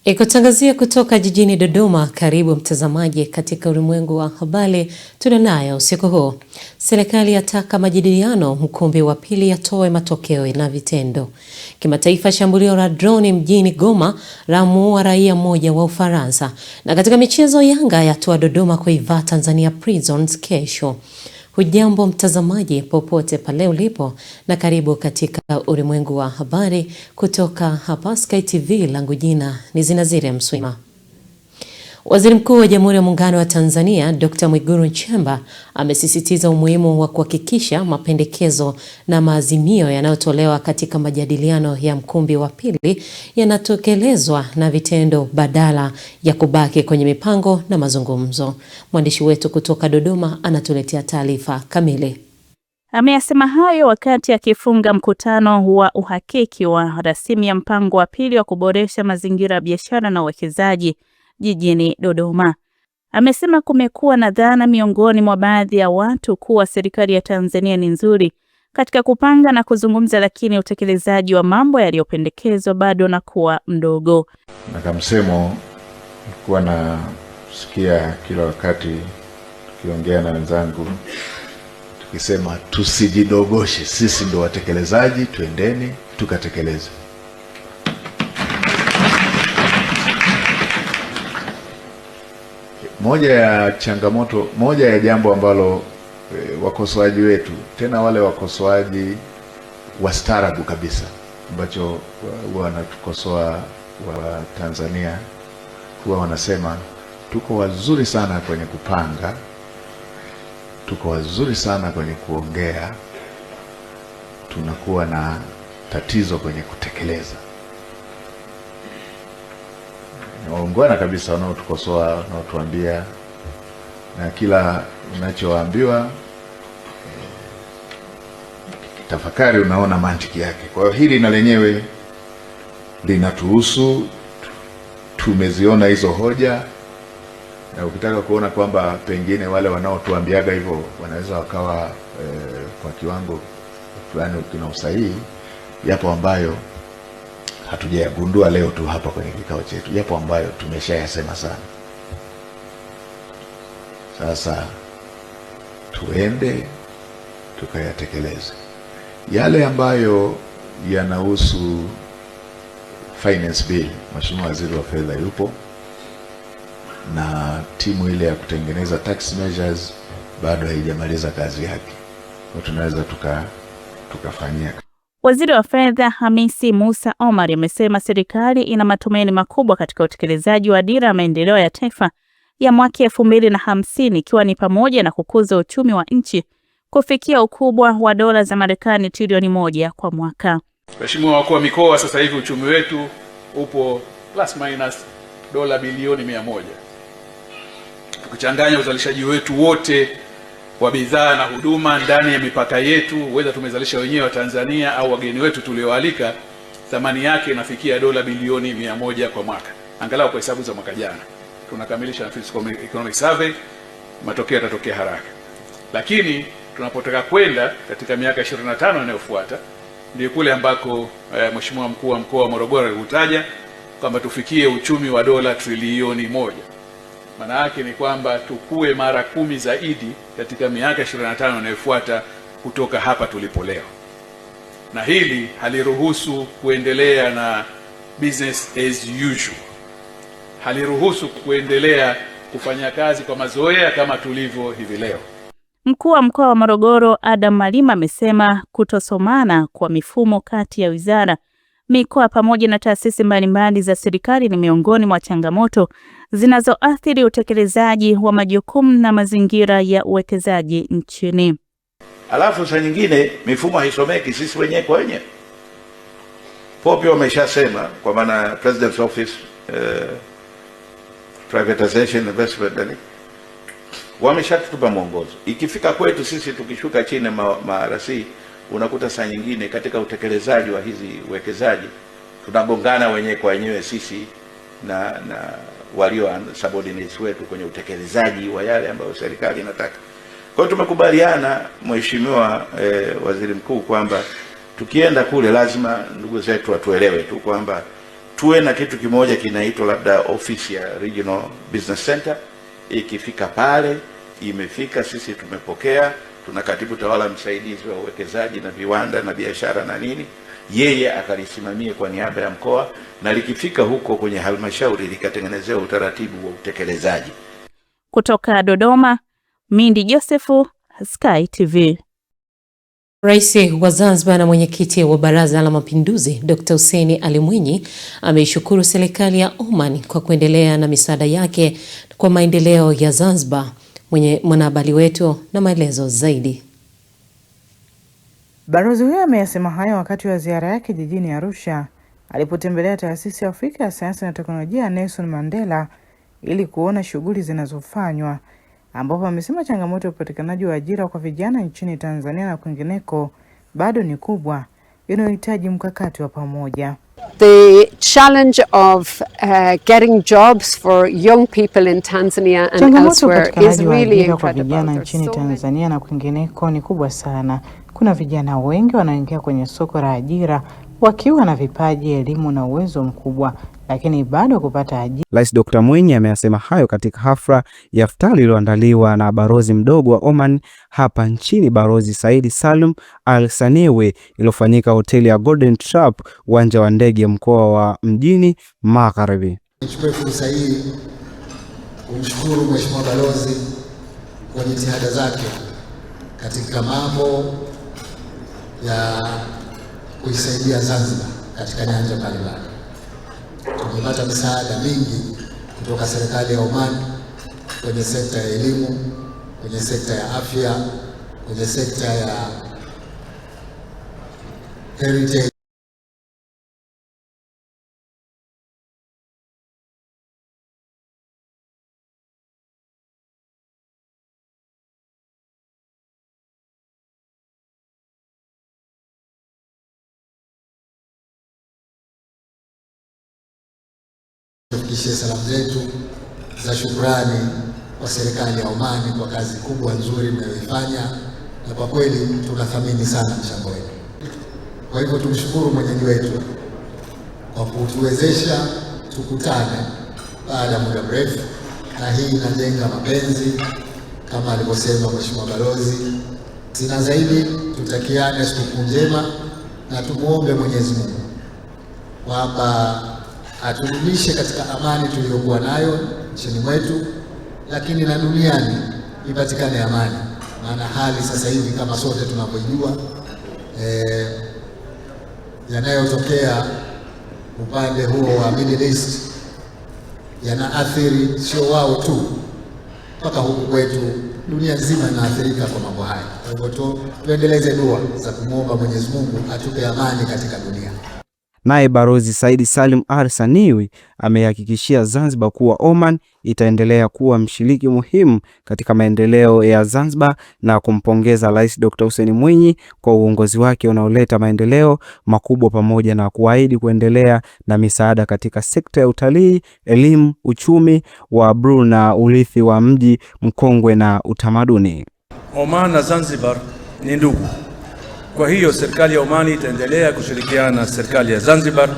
Ikutangazia kutoka jijini Dodoma. Karibu mtazamaji katika ulimwengu wa habari tunanayo usiku huu. Serikali yataka majadiliano mkumbi wa pili yatoe matokeo na vitendo. Kimataifa, shambulio la drone mjini Goma lamuua raia mmoja wa Ufaransa. Na katika michezo, Yanga yatua Dodoma kuivaa Tanzania Prisons kesho. Hujambo mtazamaji popote pale ulipo, na karibu katika ulimwengu wa habari kutoka hapa Sky TV. Langu jina ni Zinazire Mswima. Waziri Mkuu wa Jamhuri ya Muungano wa Tanzania Dr. Mwigulu Nchemba amesisitiza umuhimu wa kuhakikisha mapendekezo na maazimio yanayotolewa katika majadiliano ya mkumbi wa pili yanatokelezwa na vitendo badala ya kubaki kwenye mipango na mazungumzo. Mwandishi wetu kutoka Dodoma anatuletea taarifa kamili. Ameyasema hayo wakati akifunga mkutano wa uhakiki wa rasimu ya mpango wa pili wa kuboresha mazingira ya biashara na uwekezaji jijini Dodoma. Amesema kumekuwa na dhana miongoni mwa baadhi ya watu kuwa serikali ya Tanzania ni nzuri katika kupanga na kuzungumza, lakini utekelezaji wa mambo yaliyopendekezwa bado na kuwa mdogo. Na kama msemo nilikuwa nasikia kila wakati tukiongea na wenzangu tukisema tusijidogoshe, sisi ndo watekelezaji, twendeni tukatekeleze. Moja ya changamoto, moja ya jambo ambalo wakosoaji wetu, tena wale wakosoaji wastaarabu kabisa, ambacho wanatukosoa wa Tanzania, huwa wanasema tuko wazuri sana kwenye kupanga, tuko wazuri sana kwenye kuongea, tunakuwa na tatizo kwenye kutekeleza. Waungwana kabisa wanaotukosoa, wanaotuambia, na kila unachoambiwa tafakari, unaona mantiki yake. Kwa hiyo hili na lenyewe linatuhusu, tumeziona hizo hoja, na ukitaka kuona kwamba pengine wale wanaotuambiaga hivyo wanaweza wakawa kwa kiwango fulani kina usahihi, yapo ambayo hatujayagundua leo tu hapa kwenye kikao chetu, yapo ambayo tumeshayasema sana. Sasa tuende tukayatekeleze yale ambayo yanahusu finance bill. Mheshimiwa Waziri wa Fedha yupo na timu ile ya kutengeneza tax measures bado haijamaliza kazi yake, kwa tunaweza tukafanyia. Waziri wa Fedha Hamisi Musa Omar amesema serikali ina matumaini makubwa katika utekelezaji wa dira ya maendeleo ya taifa ya mwaka 2050, ikiwa ni pamoja na kukuza uchumi wa nchi kufikia ukubwa wa dola za Marekani trilioni 1 kwa mwaka. Mheshimiwa wakuu wa mikoa, sasa hivi uchumi wetu upo plus minus dola bilioni 100. Tukichanganya uzalishaji wetu wote wa bidhaa na huduma ndani ya mipaka yetu, whether tumezalisha wenyewe wa Tanzania au wageni wetu tulioalika, thamani yake inafikia dola bilioni 100 kwa mwaka. Angalau kwa hesabu za mwaka jana. Tunakamilisha Fiscal Economic Survey, matokeo yatatokea haraka. Lakini tunapotaka kwenda katika miaka 25 inayofuata, ndio kule ambako Mheshimiwa mkuu wa mkoa wa Morogoro alitaja kwamba tufikie uchumi wa dola trilioni 1. Maana yake ni kwamba tukue mara 10 zaidi katika miaka 25 inayofuata kutoka hapa tulipo leo. Na hili haliruhusu kuendelea na business as usual. Haliruhusu kuendelea kufanya kazi kwa mazoea kama tulivyo hivi leo. Mkuu wa mkoa wa Morogoro Adam Malima amesema kutosomana kwa mifumo kati ya wizara, mikoa pamoja na taasisi mbalimbali za serikali ni miongoni mwa changamoto zinazoathiri utekelezaji wa majukumu na mazingira ya uwekezaji nchini. Alafu saa nyingine mifumo haisomeki sisi wenyewe kwa wenyewe. Popi wameshasema kwa maana President's Office, privatization investment, wameshatupa mwongozo. Ikifika kwetu sisi tukishuka chini marasi, unakuta saa nyingine katika utekelezaji wa hizi uwekezaji tunagongana wenyewe kwa wenyewe sisi na walio subordinates wetu kwenye utekelezaji wa yale ambayo serikali inataka. Kwa hiyo tumekubaliana Mheshimiwa Waziri Mkuu kwamba tukienda kule lazima ndugu zetu watuelewe tu kwamba tuwe na kitu kimoja kinaitwa labda ofisi ya Regional Business Center. Ikifika pale, imefika, sisi tumepokea, tuna katibu tawala msaidizi wa uwekezaji na viwanda na biashara na nini, yeye akalisimamie kwa niaba ya mkoa, na likifika huko kwenye halmashauri likatengenezewa utaratibu wa utekelezaji. Kutoka Dodoma, Mindi Josefu, Sky TV. Rais wa Zanzibar na mwenyekiti wa Baraza la Mapinduzi Dr. Hussein Ali Mwinyi ameishukuru serikali ya Oman kwa kuendelea na misaada yake kwa maendeleo ya Zanzibar. Mwanahabari wetu na maelezo zaidi. Balozi huyo ameyasema hayo wakati wa ziara yake jijini Arusha alipotembelea taasisi ya Afrika ya sayansi na teknolojia Nelson Mandela ili kuona shughuli zinazofanywa, ambapo amesema changamoto ya upatikanaji wa ajira kwa vijana nchini Tanzania na kwingineko bado ni kubwa, inayohitaji mkakati wa pamoja. The challenge of getting jobs for young people in Tanzania and elsewhere is really incredible. Kwa vijana nchini Tanzania na kwingineko ni kubwa sana. Kuna vijana wengi wanaoingia kwenye soko la ajira wakiwa na vipaji, elimu na uwezo mkubwa, lakini bado kupata ajira. Rais Dr. Mwinyi ameyasema hayo katika hafla ya iftari iliyoandaliwa na balozi mdogo wa Oman hapa nchini, Balozi Said Salim Al Sanewi, iliyofanyika hoteli ya Golden Trap, uwanja wa ndege mkoa wa Mjini Magharibi. Nichukue fursa hii kumshukuru Mheshimiwa Balozi kwa jitihada zake katika mambo ya kuisaidia Zanzibar katika nyanja mbalimbali. Tumepata misaada mingi kutoka serikali ya Oman kwenye sekta ya elimu, kwenye sekta ya afya, kwenye sekta ya heritage. Tufikishie salamu zetu za shukrani kwa serikali ya Omani kwa kazi kubwa nzuri mnayoifanya, na kwa kweli tunathamini sana mchango wenu. Kwa hivyo tumshukuru mwenyeji wetu kwa kutuwezesha tukutane baada ya muda mrefu, na hii inajenga mapenzi kama alivyosema Mheshimiwa Balozi. Sina zaidi, tutakiane siku njema na tumuombe Mwenyezi Mungu kwamba aturudishe katika amani tuliyokuwa nayo nchini mwetu, lakini na duniani ipatikane amani. Maana hali sasa hivi kama sote tunavyojua, yanayotokea upande huo wa Middle East yanaathiri sio wao tu, mpaka huku kwetu dunia nzima inaathirika kwa mambo haya. Kwa hivyo tuendeleze dua za kumwomba Mwenyezi Mungu atupe amani katika dunia. Naye Balozi Said Salim Al Sanewi amehakikishia Zanzibar kuwa Oman itaendelea kuwa mshiriki muhimu katika maendeleo ya Zanzibar na kumpongeza Rais Dr. Hussein Mwinyi kwa uongozi wake unaoleta maendeleo makubwa, pamoja na kuahidi kuendelea na misaada katika sekta ya utalii, elimu, uchumi wa bluu na urithi wa mji mkongwe na utamaduni. Oman na Zanzibar ni ndugu. Kwa hiyo serikali ya Oman itaendelea kushirikiana na serikali ya Zanzibar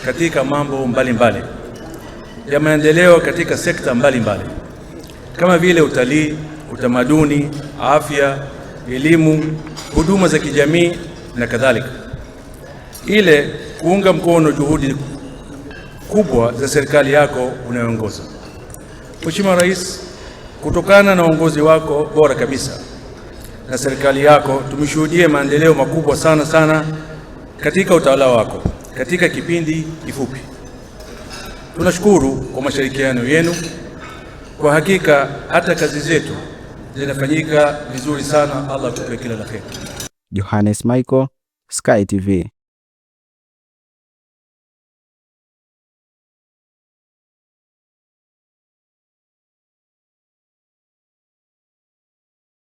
katika mambo mbalimbali ya maendeleo katika sekta mbalimbali kama vile utalii, utamaduni, afya, elimu, huduma za kijamii na kadhalika, ile kuunga mkono juhudi kubwa za serikali yako unayoongoza. Mheshimiwa Rais, kutokana na uongozi wako bora kabisa na serikali yako, tumeshuhudia maendeleo makubwa sana katika utawala wako katika kipindi kifupi. Tunashukuru kwa mashirikiano yenu. Kwa hakika hata kazi zetu zinafanyika vizuri sana. Allah akupe kila la heri. Johannes Michael, Sky TV.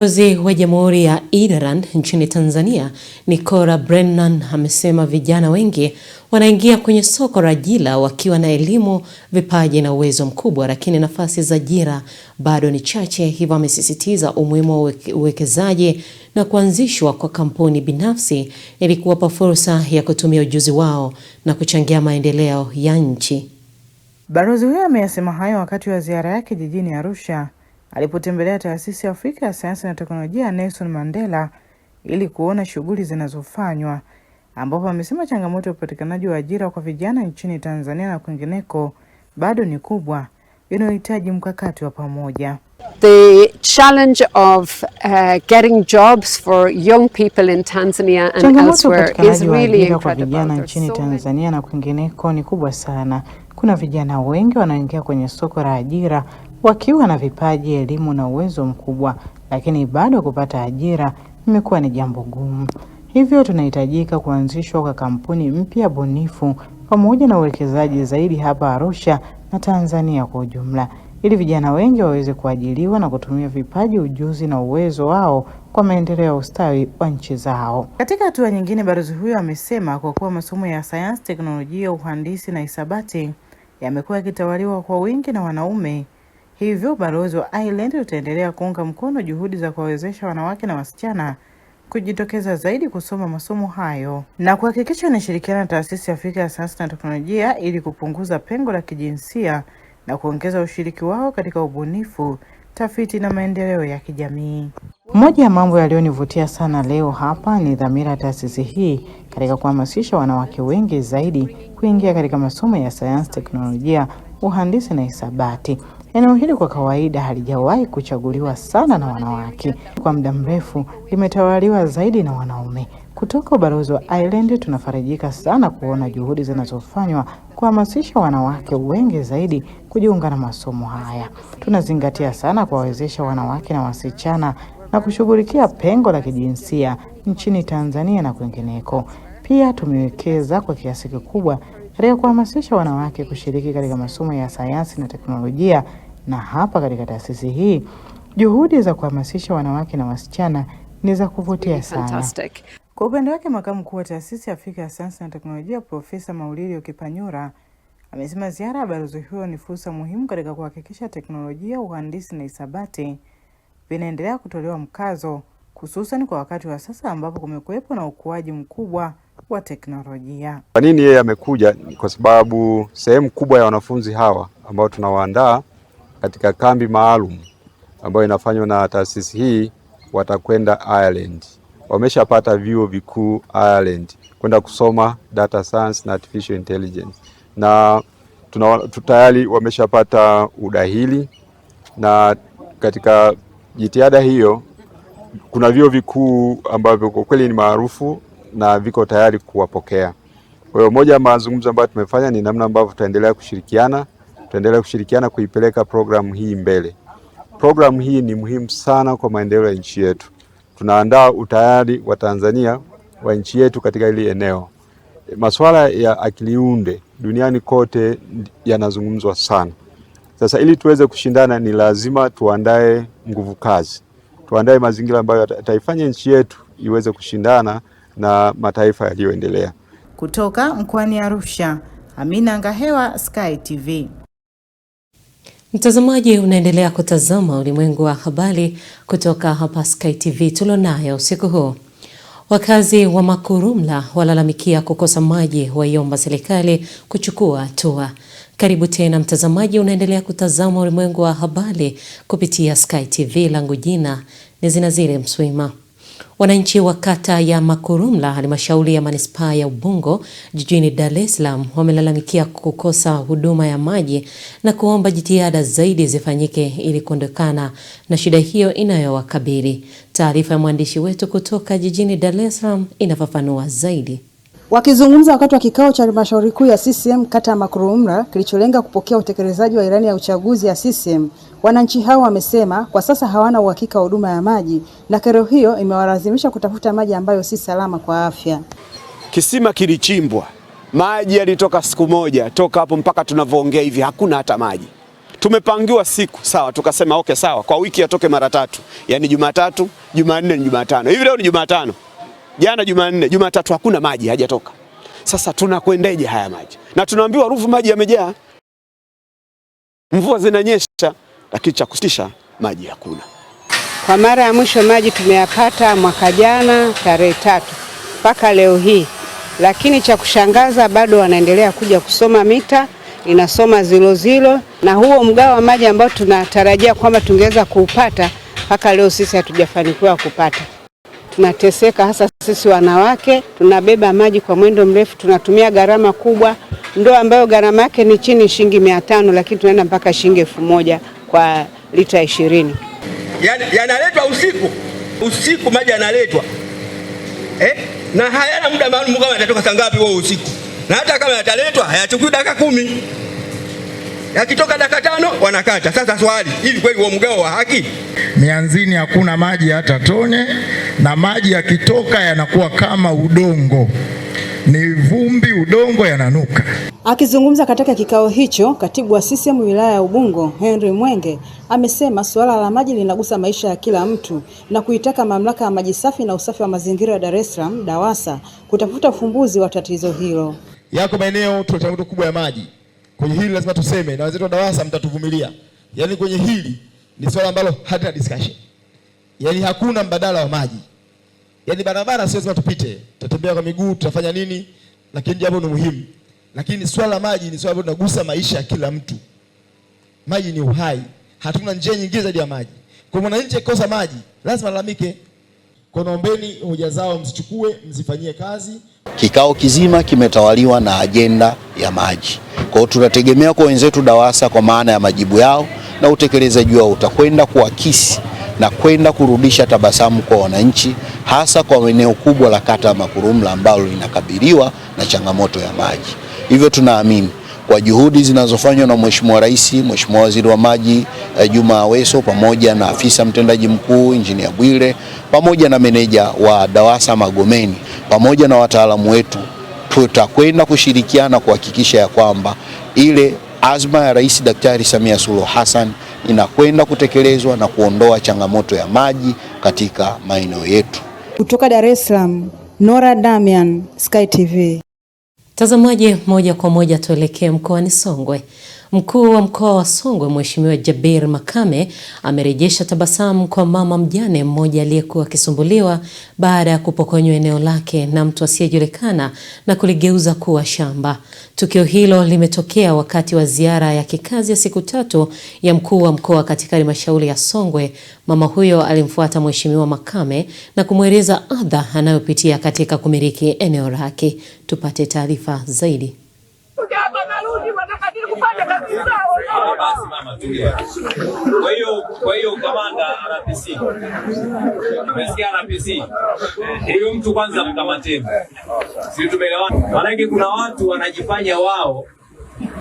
Balozi wa Jamhuri ya Ireland nchini Tanzania, Nicola Brennan, amesema vijana wengi wanaingia kwenye soko la ajira wakiwa na elimu, vipaji na uwezo mkubwa, lakini nafasi za ajira bado ni chache. Hivyo amesisitiza umuhimu wa uwekezaji na kuanzishwa kwa kampuni binafsi ili kuwapa fursa ya kutumia ujuzi wao na kuchangia maendeleo ya nchi. Balozi huyo ameyasema hayo wakati wa ziara yake jijini Arusha alipotembelea Taasisi ya Afrika ya Sayansi na Teknolojia Nelson Mandela ili kuona shughuli zinazofanywa, ambapo amesema changamoto ya upatikanaji wa ajira kwa vijana nchini Tanzania na kwingineko bado ni kubwa, inayohitaji mkakati wa pamoja. The challenge of getting jobs for young people in Tanzania and elsewhere is really incredible. Kwa vijana nchini Tanzania na kwingineko ni kubwa sana. Kuna vijana wengi wanaoingia kwenye soko la ajira wakiwa na vipaji, elimu na uwezo mkubwa, lakini bado kupata ajira imekuwa ni jambo gumu. Hivyo tunahitajika kuanzishwa kwa kampuni mpya bunifu pamoja na uwekezaji zaidi hapa Arusha na Tanzania kwa ujumla, ili vijana wengi waweze kuajiriwa na kutumia vipaji, ujuzi na uwezo wao kwa maendeleo ya ustawi wa nchi zao. Katika hatua nyingine, balozi huyo amesema kwa kuwa masomo ya sayansi, teknolojia, uhandisi na hisabati yamekuwa yakitawaliwa kwa wingi na wanaume, hivyo balozi wa Ireland utaendelea kuunga mkono juhudi za kuwawezesha wanawake na wasichana kujitokeza zaidi kusoma masomo hayo na kuhakikisha inashirikiana na Taasisi ya Afrika ya Sayansi na Teknolojia ili kupunguza pengo la kijinsia na kuongeza ushiriki wao katika ubunifu, tafiti na maendeleo ya kijamii. Moja ya mambo yaliyonivutia sana leo hapa ni dhamira ya taasisi hii katika kuhamasisha wanawake wengi zaidi kuingia katika masomo ya sayansi, teknolojia, uhandisi na hisabati. Eneo hili kwa kawaida halijawahi kuchaguliwa sana na wanawake. Kwa muda mrefu limetawaliwa zaidi na wanaume. Kutoka ubalozi wa Ireland tunafarijika sana kuona juhudi zinazofanywa kuhamasisha wanawake wengi zaidi kujiunga na masomo haya. Tunazingatia sana kuwawezesha wanawake na wasichana na kushughulikia pengo la kijinsia nchini Tanzania na kwingineko. Pia tumewekeza kwa kiasi kikubwa katika kuhamasisha wanawake kushiriki katika masomo ya sayansi na teknolojia, na hapa katika taasisi hii juhudi za kuhamasisha wanawake na wasichana ni za kuvutia sana. Kwa upande wake, makamu mkuu wa Taasisi ya Afrika ya Sayansi na Teknolojia Profesa Maulidi Okipanyura amesema ziara ya balozi huyo ni fursa muhimu katika kuhakikisha teknolojia, uhandisi na hisabati vinaendelea kutolewa mkazo, hususan kwa wakati wa sasa ambapo kumekuwepo na ukuaji mkubwa wa teknolojia. Kwa nini yeye amekuja? Kwa sababu sehemu kubwa ya wanafunzi hawa ambao tunawaandaa katika kambi maalum ambayo inafanywa na taasisi hii watakwenda Ireland. Wameshapata vyuo vikuu Ireland kwenda kusoma data science na artificial intelligence, na tayari wameshapata udahili, na katika jitihada hiyo kuna vyuo vikuu ambavyo kwa kweli ni maarufu na viko tayari kuwapokea. Kwa hiyo moja ya mazungumzo ambayo tumefanya ni namna ambavyo tutaendelea kushirikiana kuipeleka programu hii mbele. Programu hii ni muhimu sana kwa maendeleo ya nchi yetu. Tunaandaa utayari wa Tanzania wa nchi yetu katika hili eneo. Masuala ya akili unde duniani kote yanazungumzwa sana. Sasa ili tuweze kushindana ni lazima tuandae nguvu kazi. Tuandae mazingira ambayo yataifanya nchi yetu iweze kushindana na mataifa yaliyoendelea. Kutoka mkoani Arusha, Amina Ngahewa, Sky TV. Mtazamaji, unaendelea kutazama ulimwengu wa habari kutoka hapa Sky TV tulionayo usiku huu. Wakazi wa Makurumla walalamikia kukosa maji, waiomba serikali kuchukua hatua. Karibu tena mtazamaji, unaendelea kutazama ulimwengu wa habari kupitia Sky TV, langu jina ni Zinazile Mswima. Wananchi wa kata ya Makurumla, halmashauri ya manispaa ya Ubungo jijini Dar es Salaam, wamelalamikia kukosa huduma ya maji na kuomba jitihada zaidi zifanyike ili kuondokana na shida hiyo inayowakabili. Taarifa ya mwandishi wetu kutoka jijini Dar es Salaam inafafanua zaidi. Wakizungumza wakati wa kikao cha halmashauri kuu ya CCM kata ya Makurumla kilicholenga kupokea utekelezaji wa ilani ya uchaguzi ya CCM, wananchi hao wamesema kwa sasa hawana uhakika wa huduma ya maji na kero hiyo imewalazimisha kutafuta maji ambayo si salama kwa afya. Kisima kilichimbwa, maji yalitoka siku moja, toka hapo mpaka tunavyoongea hivi hakuna hata maji. Tumepangiwa siku, sawa, tukasema okay sawa, kwa wiki atoke mara 3. Yaani Jumatatu, Jumanne na Jumatano. Hivi leo ni Jumatano. Jana Jumanne, Jumatatu hakuna maji hajatoka. Sasa tunakwendeje haya maji? Na tunaambiwa Ruvu maji yamejaa. Mvua zinanyesha, lakini cha kusitisha maji hakuna. Kwa mara ya mwisho maji tumeyapata mwaka jana tarehe 3 mpaka leo hii. Lakini cha kushangaza bado wanaendelea kuja kusoma mita, inasoma 00, na huo mgao wa maji ambao tunatarajia kwamba tungeweza kuupata mpaka leo sisi hatujafanikiwa kupata. Tunateseka hasa sisi wanawake, tunabeba maji kwa mwendo mrefu, tunatumia gharama kubwa, ndoo ambayo gharama yake ni chini shilingi 500, lakini tunaenda mpaka shilingi 1000 kwa lita 20. Yanaletwa usiku maji yanaletwa. Na hayana muda maalum kama yatatoka saa ngapi wao usiku. Na hata kama yataletwa hayachukui dakika 10. Yakitoka dakika 5 wanakata. Sasa swali, hivi kweli huo mgao wa haki? Mianzini hakuna maji hata tone, na maji yakitoka yanakuwa kama udongo. Ni vumbi, udongo, yananuka. Akizungumza katika kikao hicho, katibu wa CCM wilaya ya Ubungo, Henry Mwenge, amesema suala la maji linagusa maisha ya kila mtu na kuitaka mamlaka ya maji safi na usafi wa mazingira ya Dar es Salaam, DAWASA, kutafuta ufumbuzi wa tatizo hilo. Yako maeneo tuna changamoto kubwa ya maji. Kwenye hili lazima tuseme, na wenzetu wa DAWASA mtatuvumilia. Yaani kwenye hili ni swala ambalo hata discussion. Yaani hakuna mbadala wa maji. Yaani barabara sio lazima tupite. Tutatembea kwa miguu, tutafanya nini? Lakini jambo ni muhimu. Lakini swala la maji ni swala ambalo linagusa maisha ya kila mtu. Maji ni uhai. Hatuna njia nyingine zaidi ya maji. Kwa mwananchi akikosa maji, lazima alalamike. Kwa naombeni hoja zao mzichukue, mzifanyie kazi. Kikao kizima kimetawaliwa na ajenda ya maji. Kwa hiyo tunategemea kwa wenzetu DAWASA kwa maana ya majibu yao na utekelezaji wao utakwenda kuakisi na kwenda kurudisha tabasamu kwa wananchi, hasa kwa eneo kubwa la kata ya Makurumla ambalo linakabiliwa na changamoto ya maji. Hivyo tunaamini kwa juhudi zinazofanywa na Mheshimiwa Rais, Mheshimiwa Waziri wa Maji Juma Aweso, pamoja na afisa mtendaji mkuu Injinia Bwire, pamoja na meneja wa DAWASA Magomeni, pamoja na wataalamu wetu, tutakwenda kushirikiana kuhakikisha ya kwamba ile azma ya Rais Daktari Samia Suluhu Hassan inakwenda kutekelezwa na kuondoa changamoto ya maji katika maeneo yetu. Kutoka Dar es Salaam, Nora Damian, Sky TV. Mtazamaji, moja kwa moja tuelekee mkoani Songwe. Mkuu wa mkoa wa Songwe Mheshimiwa Jabir Makame amerejesha tabasamu kwa mama mjane mmoja aliyekuwa akisumbuliwa baada ya kupokonywa eneo lake na mtu asiyejulikana na kuligeuza kuwa shamba. Tukio hilo limetokea wakati wa ziara ya kikazi ya siku 3 ya mkuu wa mkoa katika halmashauri ya Songwe. Mama huyo alimfuata Mheshimiwa Makame na kumweleza adha anayopitia katika kumiliki eneo lake. Tupate taarifa zaidi. Kwa hiyo kamanda RPC. Umesikia RPC? Huyo mtu kwanza mkamateni. Sisi tumeelewana. Maana kuna watu wanajifanya wao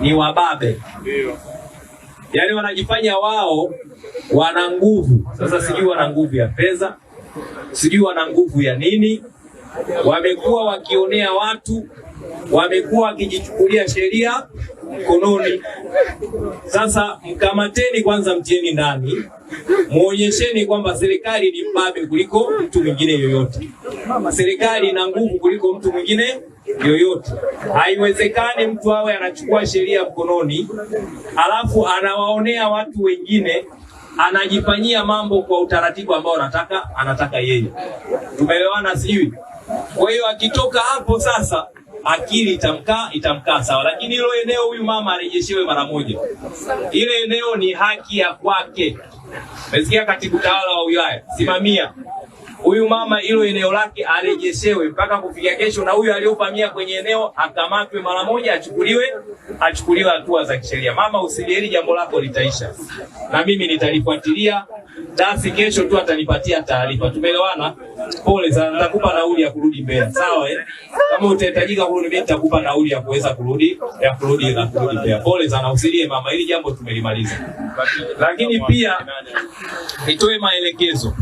ni wababe. Ndio. Yaani wanajifanya wao wana nguvu. Sasa sijui wana nguvu ya pesa, sijui wana nguvu ya nini. Wamekuwa wakionea watu, wamekuwa wakijichukulia sheria mkononi. Sasa mkamateni kwanza, mtieni ndani, muonyesheni kwamba serikali ni mbabe kuliko mtu mwingine yoyote. Serikali ina nguvu kuliko mtu mwingine yoyote. Haiwezekani mtu awe anachukua sheria mkononi alafu anawaonea watu wengine, anajifanyia mambo kwa utaratibu ambao anataka yeye. Tumeelewana sijui? Kwa hiyo akitoka hapo sasa akili itamkaa sawa, lakini hilo eneo huyu mama arejeshewe mara moja. Ile eneo ni haki ya kwake. Umesikia katibu tawala wa wilaya? Simamia. Huyu mama hilo eneo lake arejeshewe mpaka kufikia kesho, na huyu aliyofamia kwenye eneo akamatwe mara moja, achukuliwe hatua za kisheria. Mama, usilieli, jambo lako litaisha. Na mimi nitalifuatilia. Basi kesho tu atanipatia taarifa. Tumeelewana? Pole sana, nitakupa nauli ya kurudi Mbeya. Sawa Kama utahitajika kurudi Mbeya, nitakupa nauli ya kuweza kurudi Mbeya. Pole sana, usilie mama, hili jambo tumelimaliza. Lakini pia nitoe maelekezo.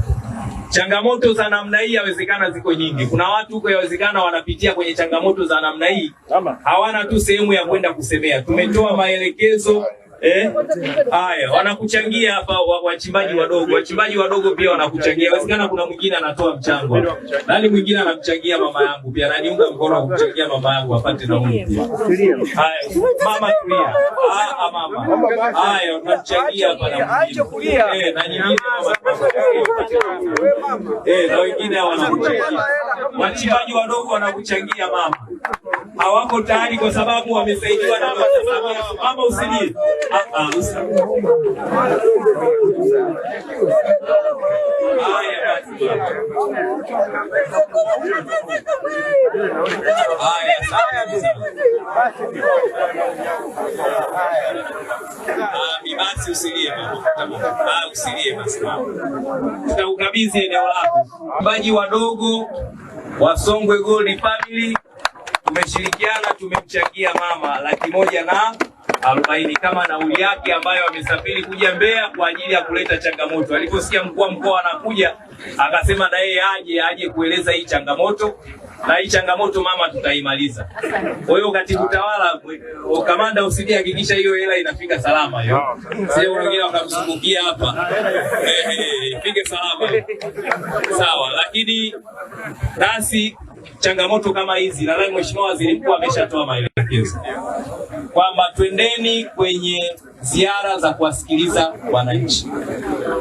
Changamoto za namna hii yawezekana ziko nyingi. Kuna watu huko yawezekana wanapitia kwenye changamoto za namna hii, hawana tu sehemu ya kwenda kusemea. Tumetoa maelekezo Haya, wanakuchangia hapa wachimbaji wadogo. Wachimbaji wadogo pia wanakuchangia. Inawezekana kuna mwingine anatoa mchango. Nani mwingine anamchangia mama yangu pia. Ananiunga mkono kumchangia mama yangu apate na huyu pia. Haya, mama tulia. Mama. Haya, unamchangia hapa na mwingine. Na nyingine na wengine wanakuchangia. Wachimbaji wadogo wanakuchangia mama. Hawako tayari kwa sababu wamesaidiwa na mama usilie. Basi usilie mama. Usilie basi mama. Tutakukabidhi eneo lako. Wachimbaji wadogo wa Songwe Gold Family tumeshirikiana, tumemchangia mama 140,000 kama nauli yake ambayo amesafiri kuja Mbeya kwa ajili ya kuleta changamoto. Aliposikia mkuu wa mkoa anakuja, akasema na yeye aje kueleza hii changamoto, na hii changamoto mama tutaimaliza. Kwa hiyo katibu tawala, kamanda usije hakikisha hiyo hela inafika salama hiyo. Sio wengine wakamzungukia hapa. Ifike salama. Sawa, lakini nasi changamoto kama hizi, nadhani Mheshimiwa Waziri Mkuu ameshatoa maelekezo kwamba twendeni kwenye ziara za kuwasikiliza wananchi,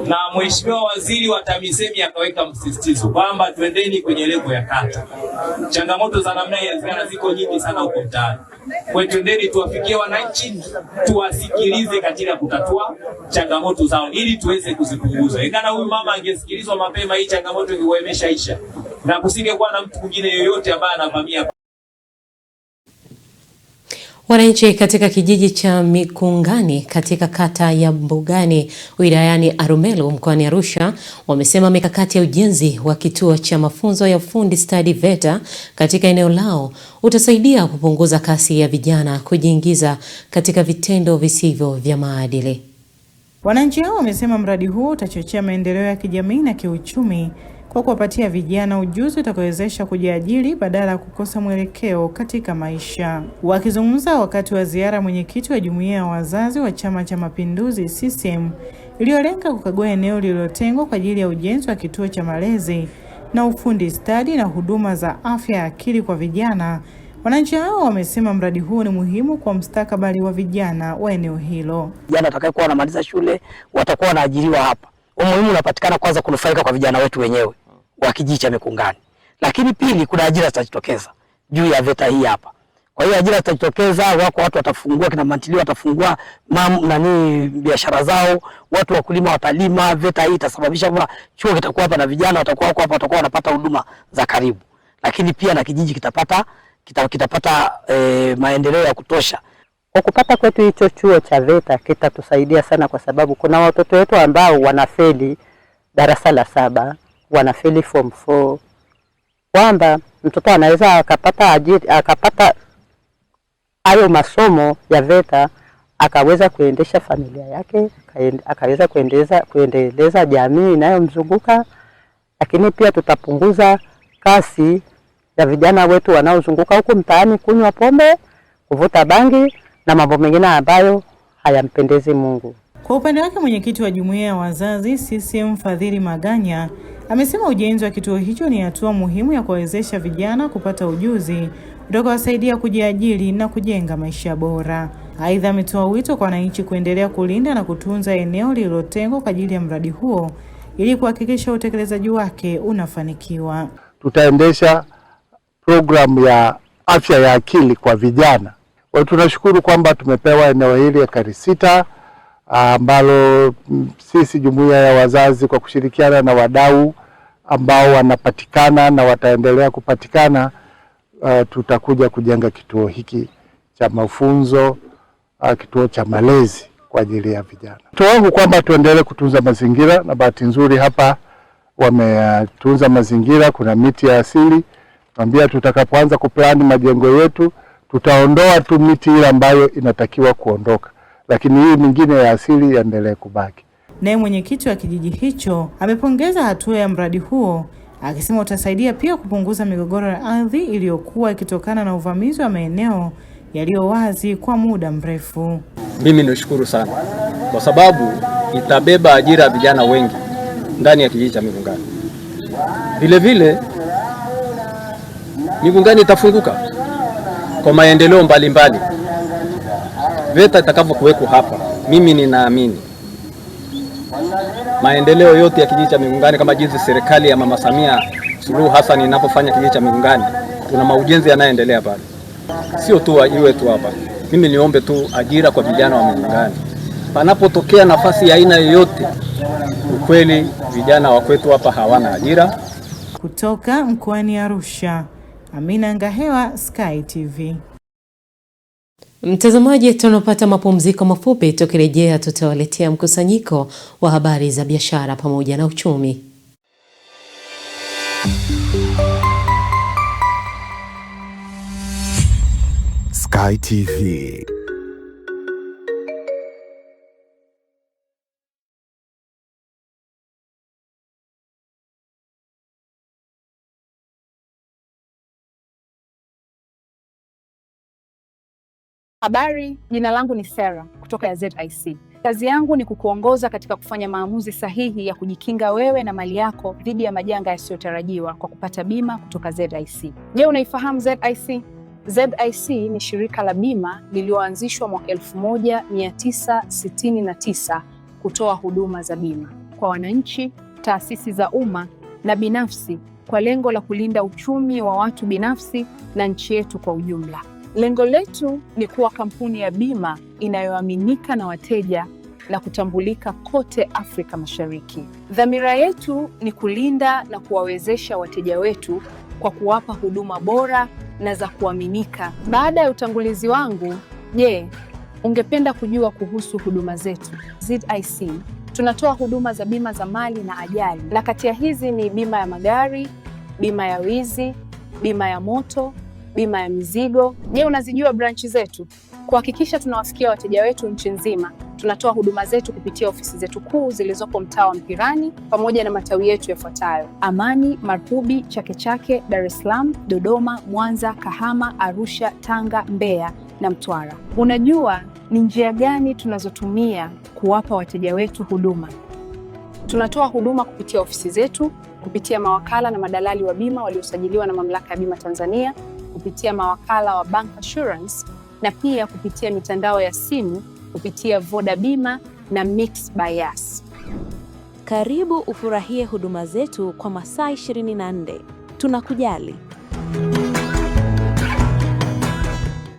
na Mheshimiwa Waziri wa TAMISEMI akaweka msisitizo kwamba twendeni kwenye level ya kata. Changamoto za namna hii ziko nyingi sana huko mtaani. Kwa hiyo twendeni tuwafikie wananchi, tuwasikilize katika kutatua changamoto zao ili tuweze kuzipunguza. Ingana huyu mama angesikilizwa mapema, hii changamoto ingekuwa imeshaisha na kusingekuwa na mtu mwingine yoyote ambaye anavamia. Wananchi katika kijiji cha Mikungani katika kata ya Mbugani wilayani Arumelu mkoani Arusha wamesema mikakati ya ujenzi wa kituo cha mafunzo ya ufundi stadi VETA katika eneo lao utasaidia kupunguza kasi ya vijana kujiingiza katika vitendo visivyo vya maadili. Wananchi hao wamesema mradi huo utachochea maendeleo ya kijamii na kiuchumi kwa kuwapatia vijana ujuzi utakaowezesha kujiajiri badala ya kukosa mwelekeo katika maisha. Wakizungumza wakati wa ziara mwenyekiti wa jumuiya ya wazazi wa Chama cha Mapinduzi CCM iliyolenga kukagua eneo lililotengwa kwa ajili ya ujenzi wa kituo cha malezi na ufundi stadi na huduma za afya ya akili kwa vijana, wananchi hao wamesema mradi huu ni muhimu kwa mustakabali wa vijana wa eneo hilo. Vijana watakaokuwa wanamaliza shule watakuwa wanaajiriwa hapa. Umuhimu unapatikana kwanza kunufaika kwa vijana wetu wenyewe wa kijiji cha Mikungani. Lakini pili, kuna ajira zitajitokeza juu ya VETA hii hapa. Kwa hiyo ajira zitajitokeza, wako watu watafungua, kina mantili watafungua biashara zao, watu wakulima watalima. VETA hii itasababisha kwamba chuo kitakuwa hapa na vijana watakuwa hapa, watakuwa wanapata huduma za karibu. Lakini pia na kijiji kitapata maendeleo ya kutosha. Kwa kupata kwetu hicho chuo cha VETA kitatusaidia sana, kwa sababu kuna watoto wetu ambao wanafeli darasa la 7, wanafeli form 4, kwamba mtoto anaweza akapata hayo masomo ya VETA akaweza kuendesha familia yake, akaweza kuendeleza jamii inayomzunguka. Lakini pia tutapunguza kasi ya vijana wetu wanaozunguka huko mtaani kunywa pombe, kuvuta bangi na mambo mengine ambayo hayampendezi Mungu. Kwa upande wake mwenyekiti wa jumuiya ya wazazi CCM Fadhili Maganya amesema ujenzi wa kituo hicho ni hatua muhimu ya kuwawezesha vijana kupata ujuzi utakaowasaidia kujiajiri na kujenga maisha bora. Aidha, ametoa wito kwa wananchi kuendelea kulinda na kutunza eneo lililotengwa kwa ajili ya mradi huo ili kuhakikisha utekelezaji wake unafanikiwa. Tutaendesha programu ya afya ya akili kwa vijana. Kwa tunashukuru kwamba tumepewa eneo hili ekari 6 ambalo sisi jumuiya ya wazazi kwa kushirikiana na wadau ambao wanapatikana na wataendelea kupatikana, tutakuja kujenga kituo hiki cha mafunzo, kituo cha malezi kwa ajili ya vijana. Tuombe kwamba tuendelee kutunza mazingira, na bahati nzuri hapa wametunza mazingira, kuna miti ya asili. Tuambia tutakapoanza kuplani majengo yetu tutaondoa tu miti ile ambayo inatakiwa kuondoka, lakini hii mingine ya asili yaendelee kubaki. Naye mwenyekiti wa kijiji hicho amepongeza hatua ya mradi huo, akisema utasaidia pia kupunguza migogoro ya ardhi iliyokuwa ikitokana na uvamizi wa maeneo yaliyo wazi kwa muda mrefu. mimi nishukuru sana kwa sababu itabeba ajira ya vijana wengi ndani ya kijiji cha Migungani. Vile vile Migungani itafunguka kwa maendeleo mbalimbali. VETA itakapokuweko hapa, mimi ninaamini maendeleo yote ya kijiji cha Migungani, kama jinsi serikali ya Mama Samia Suluhu Hassan inapofanya kijiji cha Migungani, kuna maujenzi yanayoendelea pale. Sio tu iwe tu hapa. Mimi niombe tu ajira kwa vijana wa Migungani. Panapotokea nafasi ya aina yoyote, ukweli vijana wa kwetu hapa hawana ajira. Kutoka mkoani Arusha, Amina Ngahewa, Sky TV. Mtazamaji, tunapata mapumziko mafupi, tukirejea tutawaletea mkusanyiko wa habari za biashara pamoja na uchumi. Sky TV. Habari, jina langu ni Sarah kutoka ya ZIC. Kazi yangu ni kukuongoza katika kufanya maamuzi sahihi ya kujikinga wewe na mali yako dhidi ya majanga yasiyotarajiwa kwa kupata bima kutoka ZIC. Je, unaifahamu ZIC? ZIC ni shirika la bima lililoanzishwa mwaka 1969 kutoa huduma za bima kwa wananchi, taasisi za umma na binafsi kwa lengo la kulinda uchumi wa watu binafsi na nchi yetu kwa ujumla. Lengo letu ni kuwa kampuni ya bima inayoaminika na wateja na kutambulika kote Afrika Mashariki. Dhamira yetu ni kulinda na kuwawezesha wateja wetu kwa kuwapa huduma bora na za kuaminika. Baada ya utangulizi wangu, je, ungependa kujua kuhusu huduma zetu? ZIC tunatoa huduma za bima za mali na ajali, na kati ya hizi ni bima ya magari, bima ya wizi, bima ya moto, bima ya mizigo. Je, unazijua branchi zetu? Kuhakikisha tunawafikia wateja wetu nchi nzima, tunatoa huduma zetu kupitia ofisi zetu kuu zilizopo mtaa wa Mpirani pamoja na matawi yetu yafuatayo: Amani, Marubi, Chake Chake, Dar es Salaam, Dodoma, Mwanza, Kahama, Arusha, Tanga, Mbeya na Mtwara. Unajua ni njia gani tunazotumia kuwapa wateja wetu huduma? Tunatoa huduma kupitia ofisi zetu, kupitia mawakala na madalali wa bima waliosajiliwa na Mamlaka ya Bima Tanzania, kupitia mawakala wa Bank Assurance na pia kupitia mitandao ya simu kupitia Voda Bima na Mix by Yas. Karibu ufurahie huduma zetu kwa masaa 24. Tunakujali.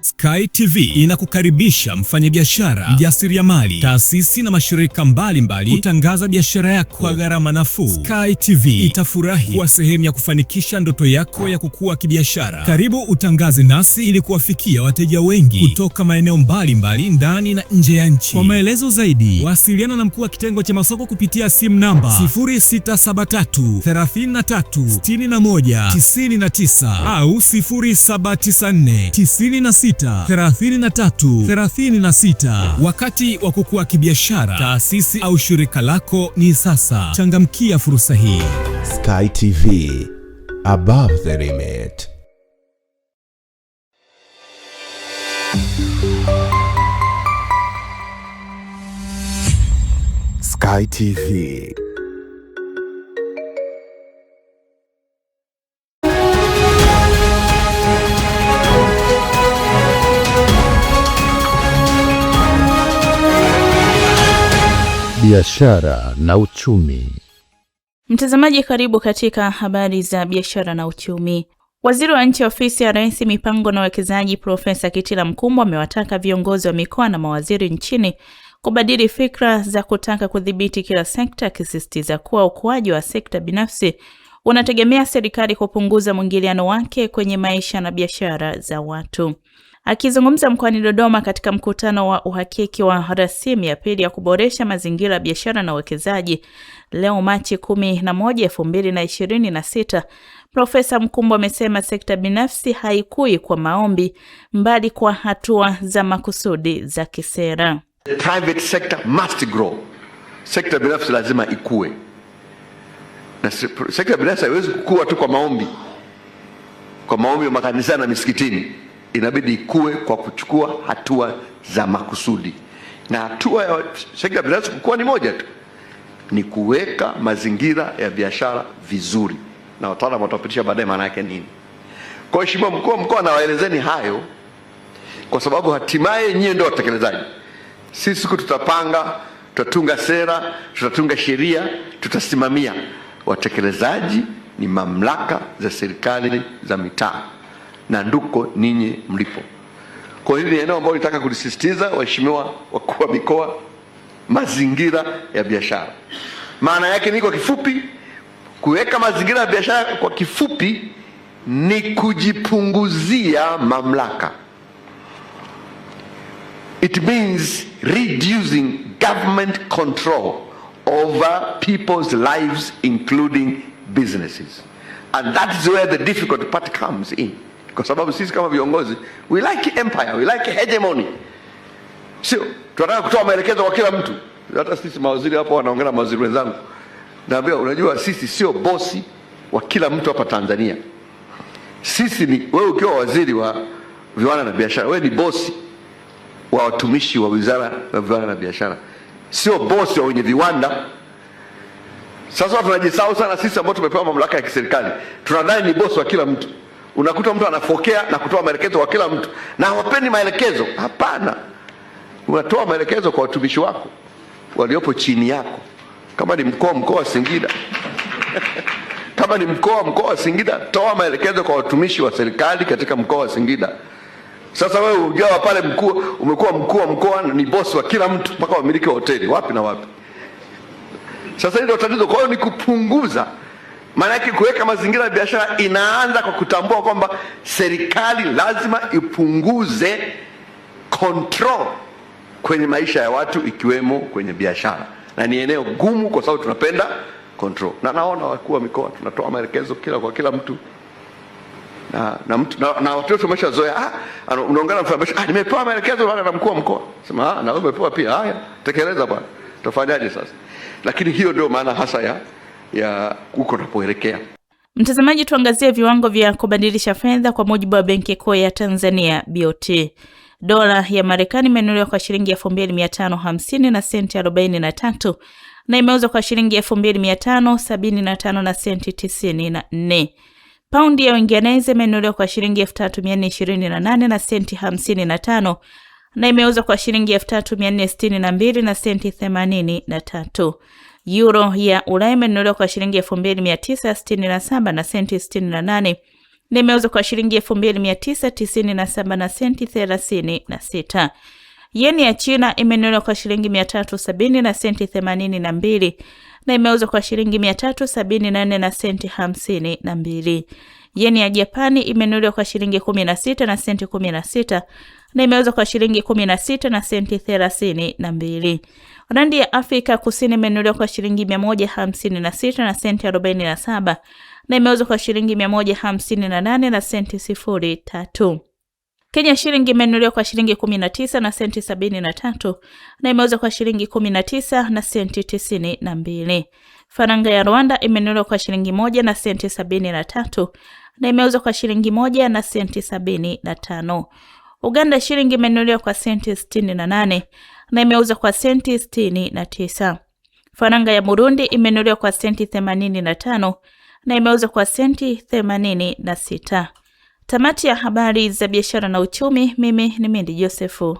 Sky TV inakukaribisha mfanyabiashara, mjasiriamali, taasisi na mashirika mbalimbali kutangaza biashara yako kwa gharama nafuu. Sky TV itafurahi kuwa sehemu ya kufanikisha ndoto yako ya kukua kibiashara. Karibu utangaze nasi ili kuwafikia wateja wengi kutoka maeneo mbalimbali ndani na nje ya nchi. Kwa maelezo zaidi, wasiliana na mkuu wa kitengo cha masoko kupitia simu namba 0673 33 61 99 au 0794 96 3336. Wakati wa kukua kibiashara, taasisi au shirika lako ni sasa. Changamkia fursa hii. Sky TV, above the limit. Sky TV. Biashara na uchumi. Mtazamaji, karibu katika habari za biashara na uchumi. Waziri wa Nchi Ofisi ya Rais, Mipango na Uwekezaji, Profesa Kitila Mkumbo amewataka viongozi wa mikoa na mawaziri nchini kubadili fikra za kutaka kudhibiti kila sekta, akisisitiza kuwa ukuaji wa sekta binafsi unategemea serikali kupunguza mwingiliano wake kwenye maisha na biashara za watu. Akizungumza mkoani Dodoma katika mkutano wa uhakiki wa rasimu ya pili ya kuboresha mazingira ya biashara na uwekezaji leo Machi 11, 2026, Profesa Mkumbo amesema sekta binafsi haikui kwa maombi mbali kwa hatua za makusudi za kisera. The private sector must grow. Sekta binafsi lazima ikue. Na sekta binafsi haiwezi kukua tu kwa maombi. Kwa maombi ya makanisa na misikitini. Inabidi ikue kwa kuchukua hatua za makusudi. na hatua ya sekta binafsi kukua ni moja tu, ni kuweka mazingira ya biashara vizuri, na wataalamu watapitisha baadaye maana yake nini. Kwa Mheshimiwa Mkuu wa Mkoa, nawaelezeni hayo kwa sababu hatimaye nyinyi ndio watekelezaji. Sisi tutapanga, tutatunga sera, tutatunga sheria, tutasimamia. Watekelezaji ni mamlaka za serikali za mitaa, na nduko ninyi mlipo. Kwa hili ni eneo ambalo nitaka kulisisitiza, waheshimiwa wakuu wa mikoa, mazingira ya biashara. Maana yake ni kwa kifupi, kuweka mazingira ya biashara kwa kifupi ni kujipunguzia mamlaka. It means reducing government control over people's lives, including businesses. And that is where the difficult part comes in. Kwa sababu sisi kama viongozi, we like empire, we like hegemony. Sio, tunataka kutoa maelekezo kwa kila mtu. Hata sisi mawaziri hapo wanaongea na mawaziri wenzangu. Naambia, unajua sisi sio bosi wa kila mtu hapa Tanzania. Sisi ni, wewe ukiwa waziri wa viwanda na biashara, wewe ni bosi wa watumishi wa wizara ya viwanda na biashara, sio bosi wa wenye viwanda. Sasa tunajisahau sana sisi ambao tumepewa mamlaka ya kiserikali. Tunadhani ni bosi wa kila mtu. Unakuta mtu anafokea na kutoa maelekezo kwa kila mtu, na hawapendi maelekezo. Hapana, unatoa maelekezo kwa watumishi wako waliopo chini yako. Kama ni mkoa wa Singida kama ni mkoa wa Singida, toa maelekezo kwa watumishi wa serikali katika mkoa wa Singida. Sasa wewe ujawa pale mkuu, umekuwa mkuu wa mkoa, ni bosi wa kila mtu, mpaka wamiliki wa hoteli wapi na wapi. Sasa hilo tatizo. Kwa hiyo ni kupunguza, maana yake kuweka mazingira ya biashara inaanza kwa kutambua kwamba serikali lazima ipunguze control kwenye maisha ya watu, ikiwemo kwenye biashara, na ni eneo gumu kwa sababu tunapenda control. Na naona wakuu wa mikoa tunatoa maelekezo kwa kila mtu, na watu wameshazoea. Unaongea na mfanyakazi, nimepewa maelekezo na mkuu wa mkoa. Sema na wewe umepewa pia, haya tekeleza bwana, tufanyaje sasa? Lakini hiyo ndio maana hasa ya huko tunapoelekea. Mtazamaji, tuangazie viwango vya kubadilisha fedha kwa mujibu wa Benki Kuu ya Tanzania BOT. Dola ya Marekani imenunuliwa kwa shilingi 2550 na senti 43 na imeuzwa kwa shilingi 2575 na senti 94. Paundi ya Uingereza imenunuliwa kwa shilingi 3428 na senti 55 na imeuzwa kwa shilingi 3462 na senti 83. Euro ya Ulaya imenunuliwa kwa shilingi 2967 na senti 68 na imeuzwa kwa shilingi 2997 na senti 36. Yeni ya China imenunuliwa kwa shilingi 370 na senti 82 na imeuzwa kwa shilingi 374 na senti 52. Yeni ya Japani imenunuliwa kwa shilingi 16 na senti 16 na imeuzwa kwa shilingi 16 na senti 32. Randi ya Afrika Kusini imenunuliwa kwa shilingi 156 na senti 47 na imeuzwa kwa shilingi 158 na senti 03. Kenya shilingi imenunuliwa kwa shilingi 19 na senti 73 na imeuzwa kwa shilingi 19 na senti 92. Faranga ya Rwanda imenunuliwa kwa shilingi 1 na senti 73 na imeuzwa kwa shilingi 1 na senti 75. Uganda shilingi imenunuliwa kwa senti 68 na imeuzwa kwa senti 69. Faranga ya Burundi imenunuliwa kwa senti 85 na imeuzwa kwa senti 86. Tamati ya habari za biashara na uchumi. Mimi ni Mendi Josefu.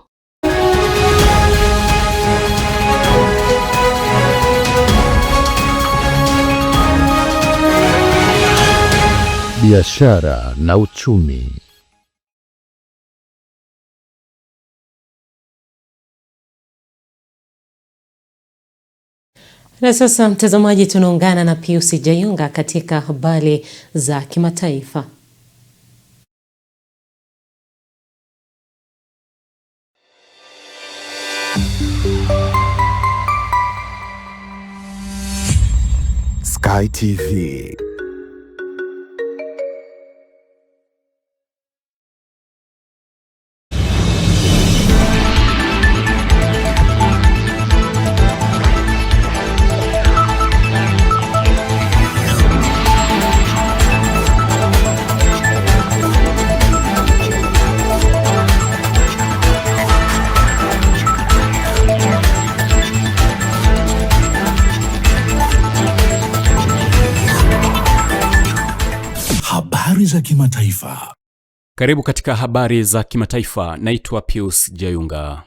Biashara na uchumi. Na sasa mtazamaji, tunaungana na Pius Jayunga katika habari za kimataifa. Sky TV. Habari za kimataifa. Karibu katika habari za kimataifa. Naitwa Pius Jayunga.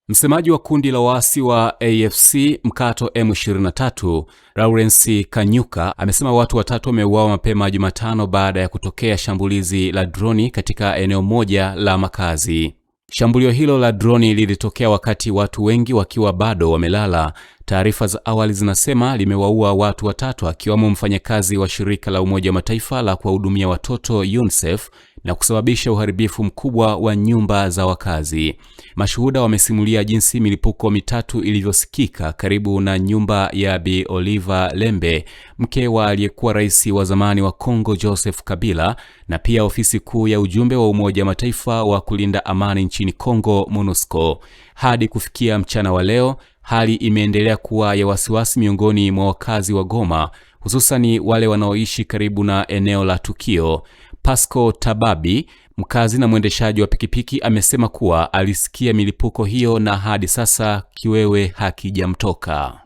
Msemaji wa kundi la waasi wa AFC mkato M23, Lawrence Kanyuka, amesema watu 3 wameuawa mapema Jumatano baada ya kutokea shambulizi la droni katika eneo moja la makazi. Shambulio hilo la droni lilitokea wakati watu wengi wakiwa bado wamelala. Taarifa za awali zinasema limewaua watu 3 akiwamo mfanyakazi wa shirika la Umoja wa Mataifa la kuwahudumia watoto UNICEF na kusababisha uharibifu mkubwa wa nyumba za wakazi. Mashuhuda wamesimulia jinsi milipuko mitatu ilivyosikika karibu na nyumba ya Bi Oliver Lembe, mke wa aliyekuwa rais wa zamani wa Kongo Joseph Kabila, na pia ofisi kuu ya ujumbe wa Umoja wa Mataifa wa kulinda amani nchini Kongo MONUSCO. Hadi kufikia mchana wa leo, hali imeendelea kuwa ya wasiwasi miongoni mwa wakazi wa Goma, hususani wale wanaoishi karibu na eneo la tukio. Pasco Tababi, mkazi na mwendeshaji wa pikipiki, amesema kuwa alisikia milipuko hiyo na hadi sasa kiwewe hakijamtoka.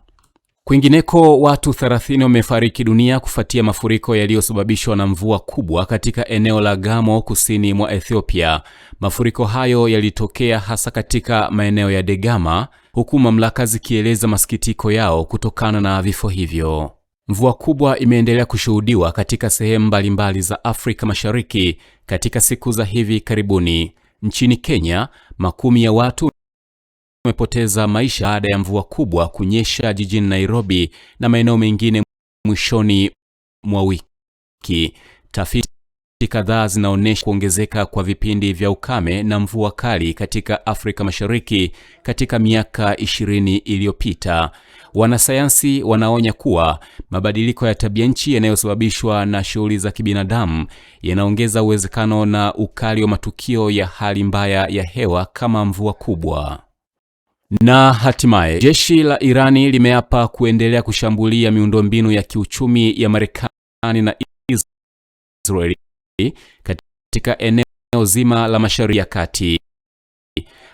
Kwingineko, watu 30 wamefariki dunia kufuatia mafuriko yaliyosababishwa na mvua kubwa katika eneo la Gamo kusini mwa Ethiopia. Mafuriko hayo yalitokea hasa katika maeneo ya Degama, huku mamlaka zikieleza masikitiko yao kutokana na vifo hivyo. Mvua kubwa imeendelea kushuhudiwa katika sehemu mbalimbali za Afrika Mashariki katika siku za hivi karibuni. Nchini Kenya, makumi ya watu wamepoteza maisha baada ya mvua kubwa kunyesha jijini Nairobi na maeneo mengine mwishoni mwa wiki. Tafiti kadhaa zinaonyesha kuongezeka kwa vipindi vya ukame na mvua kali katika Afrika Mashariki katika miaka 20 iliyopita. Wanasayansi wanaonya kuwa mabadiliko ya tabia nchi yanayosababishwa na shughuli za kibinadamu yanaongeza uwezekano na ukali wa matukio ya hali mbaya ya hewa kama mvua kubwa. Na hatimaye, jeshi la Irani limeapa kuendelea kushambulia miundombinu ya kiuchumi ya Marekani na Israeli katika eneo zima la Mashariki ya Kati.